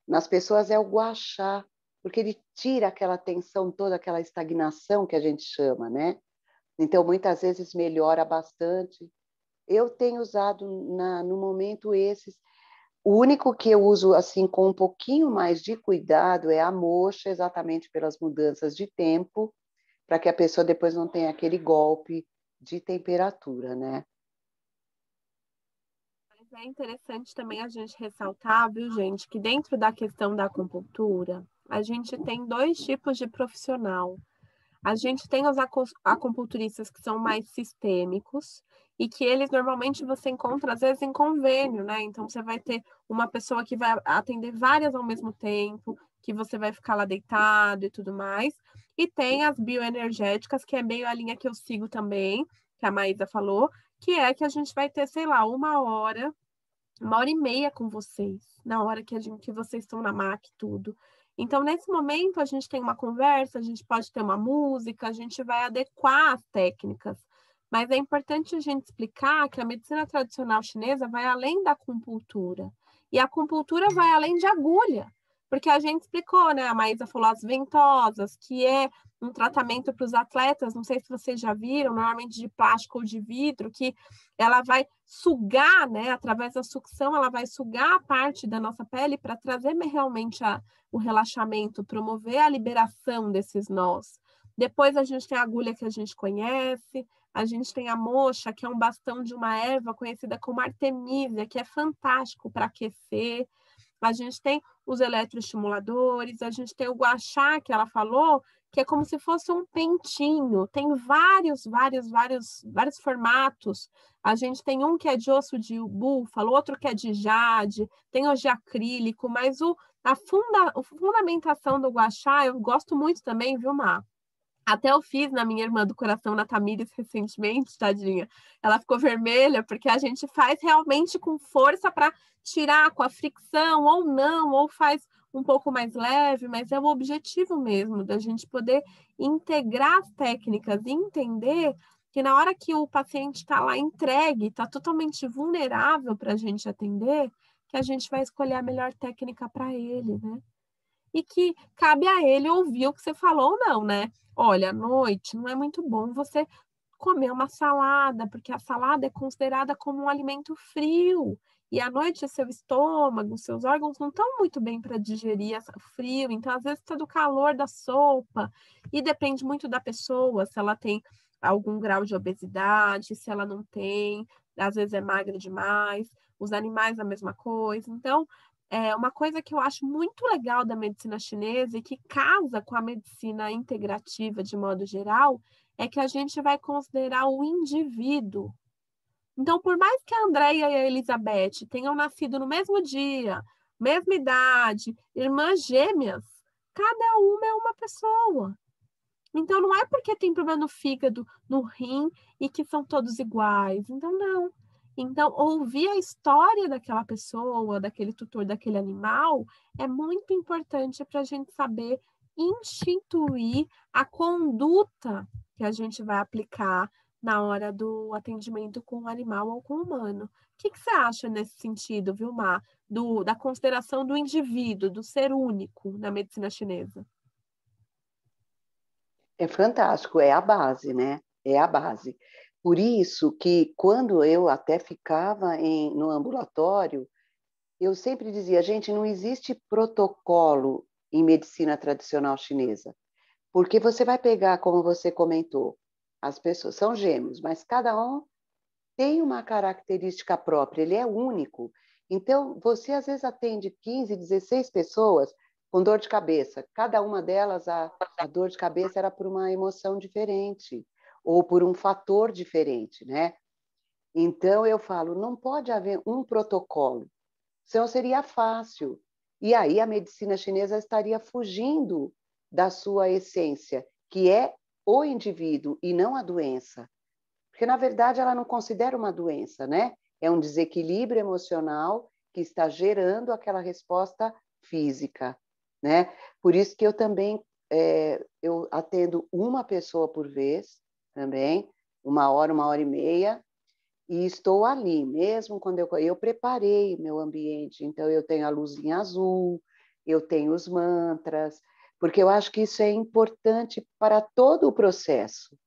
nas pessoas é o gua sha, porque ele tira aquela tensão toda, aquela estagnação que a gente chama, né? Então, muitas vezes melhora bastante. Eu tenho usado no momento esses. O único que eu uso assim com um pouquinho mais de cuidado é a moxa, exatamente pelas mudanças de tempo, para que a pessoa depois não tenha aquele golpe de temperatura, né? Mas é interessante também a gente ressaltar, viu, gente, que dentro da questão da acupuntura, a gente tem 2 tipos de profissional. A gente tem os acupunturistas que são mais sistêmicos e que eles normalmente você encontra às vezes em convênio, né? Então você vai ter uma pessoa que vai atender várias ao mesmo tempo, que você vai ficar lá deitado e tudo mais. E tem as bioenergéticas, que é meio a linha que eu sigo também, que a Maísa falou, que é que a gente vai ter, sei lá, 1 hora e meia com vocês, na hora que vocês estão na maca e tudo. Então, nesse momento, a gente tem uma conversa, a gente pode ter uma música, a gente vai adequar as técnicas. Mas é importante a gente explicar que a medicina tradicional chinesa vai além da acupuntura. E a acupuntura vai além de agulha. Porque a gente explicou, né? A Maísa falou as ventosas, que é um tratamento para os atletas, não sei se vocês já viram, normalmente de plástico ou de vidro, que ela vai sugar, né? Através da sucção, ela vai sugar a parte da nossa pele para trazer realmente o relaxamento, promover a liberação desses nós. Depois a gente tem a agulha que a gente conhece, a gente tem a moxa, que é um bastão de uma erva conhecida como artemisia, que é fantástico para aquecer. a gente tem os eletroestimuladores, a gente tem o gua sha, que ela falou, que é como se fosse um pentinho. Tem vários formatos. A gente tem um que é de osso de búfalo, outro que é de jade, tem o de acrílico, mas a fundamentação do gua sha, eu gosto muito também, viu, Má? Até eu fiz na minha irmã do coração, na Tamires, recentemente, tadinha. Ela ficou vermelha, porque a gente faz realmente com força para tirar com a fricção, ou não, ou faz um pouco mais leve, mas é o objetivo mesmo, da gente poder integrar as técnicas e entender que na hora que o paciente está lá entregue, está totalmente vulnerável para a gente atender, que a gente vai escolher a melhor técnica para ele, né? E que cabe a ele ouvir o que você falou ou não, né? Olha, à noite não é muito bom você comer uma salada, porque a salada é considerada como um alimento frio. E à noite seu estômago, seus órgãos não estão muito bem para digerir frio, então às vezes está do calor da sopa. E depende muito da pessoa, se ela tem algum grau de obesidade, se ela não tem, às vezes é magra demais, os animais a mesma coisa. Então, uma coisa que eu acho muito legal da medicina chinesa e que casa com a medicina integrativa de modo geral é que a gente vai considerar o indivíduo. Então, por mais que a Andréia e a Elizabeth tenham nascido no mesmo dia, mesma idade, irmãs gêmeas, cada uma é uma pessoa. Então, não é porque tem problema no fígado, no rim, e que são todos iguais. Então, não. Então, ouvir a história daquela pessoa, daquele tutor, daquele animal, é muito importante para a gente saber instituir a conduta que a gente vai aplicar na hora do atendimento com o animal ou com o humano. O que você acha nesse sentido, Vilmar, da consideração do indivíduo, do ser único na medicina chinesa? É fantástico, é a base, né? É a base. Por isso que quando eu até ficava no ambulatório, eu sempre dizia, gente, não existe protocolo em medicina tradicional chinesa. Porque você vai pegar, como você comentou, as pessoas são gêmeos, mas cada um tem uma característica própria, ele é único. Então, você às vezes atende 15, 16 pessoas com dor de cabeça. Cada uma delas, a dor de cabeça era por uma emoção diferente ou por um fator diferente, né? Então, eu falo, não pode haver um protocolo, senão seria fácil. E aí a medicina chinesa estaria fugindo da sua essência, que é o indivíduo e não a doença. Porque, na verdade, ela não considera uma doença, né? É um desequilíbrio emocional que está gerando aquela resposta física, né? Por isso que eu também eu atendo uma pessoa por vez, também, 1 hora e meia, e estou ali, mesmo quando eu preparei meu ambiente, então eu tenho a luzinha azul, eu tenho os mantras, porque eu acho que isso é importante para todo o processo,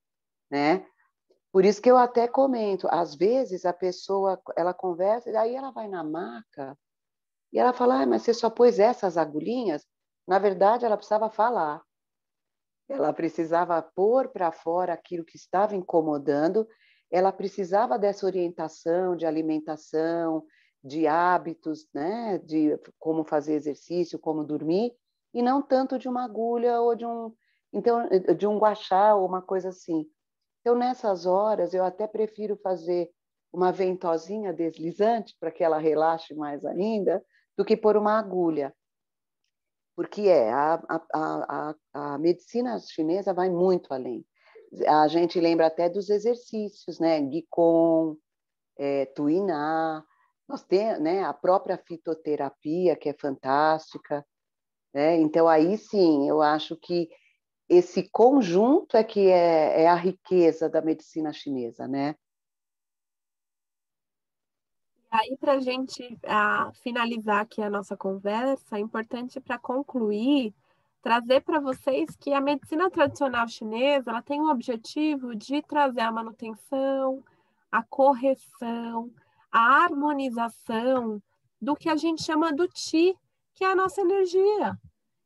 né? Por isso que eu até comento, às vezes a pessoa, ela conversa, e aí ela vai na maca, e ela fala, mas você só pôs essas agulhinhas? Na verdade, ela precisava falar. Ela precisava pôr para fora aquilo que estava incomodando, ela precisava dessa orientação de alimentação, de hábitos, né, de como fazer exercício, como dormir, e não tanto de uma agulha ou então, de um gua sha ou uma coisa assim. Então, nessas horas, eu até prefiro fazer uma ventosinha deslizante para que ela relaxe mais ainda, do que pôr uma agulha. Porque a medicina chinesa vai muito além. A gente lembra até dos exercícios, né? Qigong, Tuiná, nós temos, né, a própria fitoterapia, que é fantástica, né? Então, aí sim, eu acho que esse conjunto é que é a riqueza da medicina chinesa, né? Aí, para a gente finalizar aqui a nossa conversa, é importante para concluir, trazer para vocês que a medicina tradicional chinesa ela tem o objetivo de trazer a manutenção, a correção, a harmonização do que a gente chama do Qi, que é a nossa energia.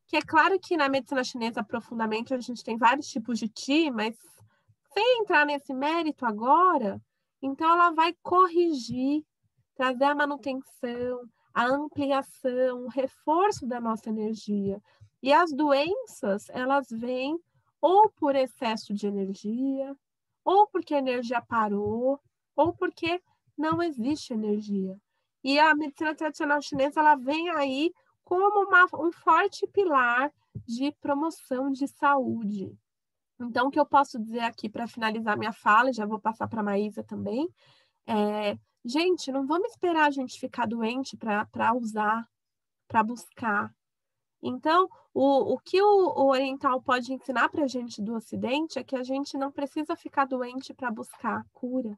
Que é claro que na medicina chinesa, profundamente, a gente tem vários tipos de Qi, mas sem entrar nesse mérito agora, então ela vai corrigir, trazer a manutenção, a ampliação, o reforço da nossa energia. E as doenças, elas vêm ou por excesso de energia, ou porque a energia parou, ou porque não existe energia. E a medicina tradicional chinesa, ela vem aí como um forte pilar de promoção de saúde. Então, o que eu posso dizer aqui para finalizar minha fala, já vou passar para a Maísa também, gente, não vamos esperar a gente ficar doente para usar, para buscar. Então, o que o oriental pode ensinar para a gente do Ocidente é que a gente não precisa ficar doente para buscar cura.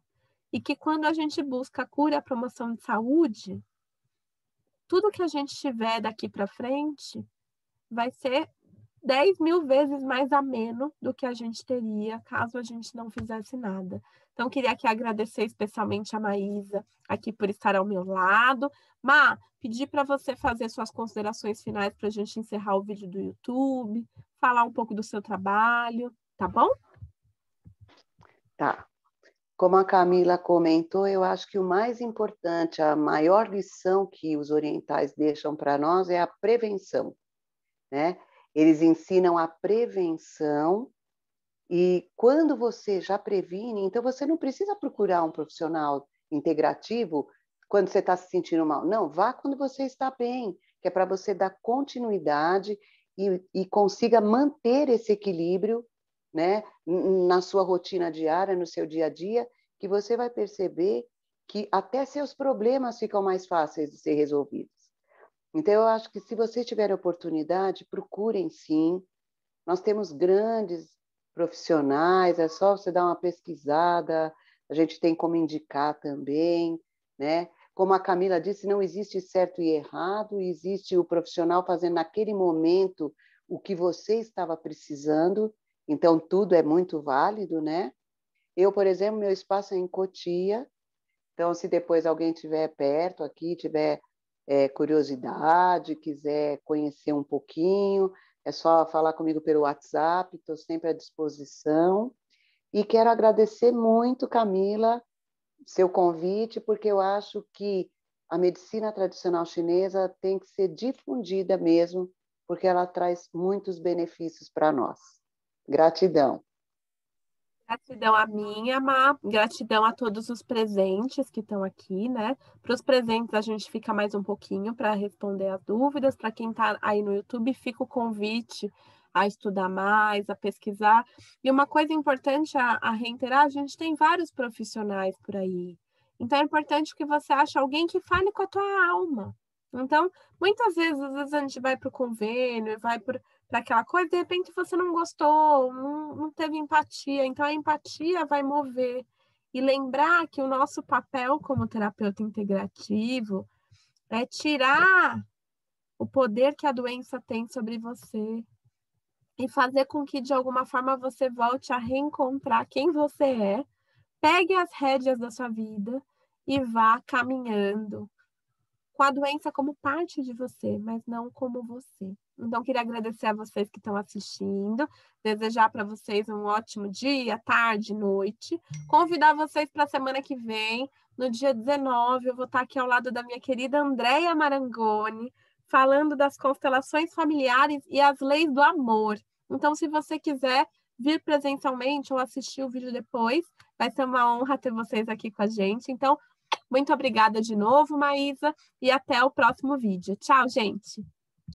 E que quando a gente busca cura, a promoção de saúde, tudo que a gente tiver daqui para frente vai ser 10.000 vezes mais ameno do que a gente teria caso a gente não fizesse nada. Então, queria aqui agradecer especialmente a Maísa aqui por estar ao meu lado. Má, pedir para você fazer suas considerações finais para a gente encerrar o vídeo do YouTube, falar um pouco do seu trabalho, tá bom? Tá. Como a Camila comentou, eu acho que o mais importante, a maior lição que os orientais deixam para nós é a prevenção, né? Eles ensinam a prevenção e quando você já previne, então você não precisa procurar um profissional integrativo quando você está se sentindo mal. Não, vá quando você está bem, que é para você dar continuidade e consiga manter esse equilíbrio, né, na sua rotina diária, no seu dia a dia, que você vai perceber que até seus problemas ficam mais fáceis de ser resolvidos. Então, eu acho que se vocês tiverem oportunidade, procurem sim. Nós temos grandes profissionais, é só você dar uma pesquisada, a gente tem como indicar também, né? Como a Camila disse, não existe certo e errado, existe o profissional fazendo naquele momento o que você estava precisando, então tudo é muito válido, né? Eu, por exemplo, meu espaço é em Cotia, então se depois alguém estiver perto aqui, tiver curiosidade, quiser conhecer um pouquinho, é só falar comigo pelo WhatsApp, estou sempre à disposição. E quero agradecer muito, Camila, seu convite, porque eu acho que a medicina tradicional chinesa tem que ser difundida mesmo, porque ela traz muitos benefícios para nós. Gratidão. Gratidão a minha, Má. Gratidão a todos os presentes que estão aqui, né? Para os presentes, a gente fica mais um pouquinho para responder as dúvidas. Para quem está aí no YouTube, fica o convite a estudar mais, a pesquisar. E uma coisa importante a reiterar, a gente tem vários profissionais por aí. Então, é importante que você ache alguém que fale com a tua alma. Então, muitas vezes, às vezes a gente vai para o convênio, vai para aquela coisa, de repente você não gostou, não teve empatia. Então, a empatia vai mover. E lembrar que o nosso papel como terapeuta integrativo é tirar o poder que a doença tem sobre você e fazer com que, de alguma forma, você volte a reencontrar quem você é, pegue as rédeas da sua vida e vá caminhando com a doença como parte de você, mas não como você. Então, queria agradecer a vocês que estão assistindo, desejar para vocês um ótimo dia, tarde, noite. Convidar vocês para a semana que vem, no dia 19, eu vou estar aqui ao lado da minha querida Andréia Marangoni, falando das constelações familiares e as leis do amor. Então, se você quiser vir presencialmente ou assistir o vídeo depois, vai ser uma honra ter vocês aqui com a gente. Então, muito obrigada de novo, Maísa, e até o próximo vídeo. Tchau, gente!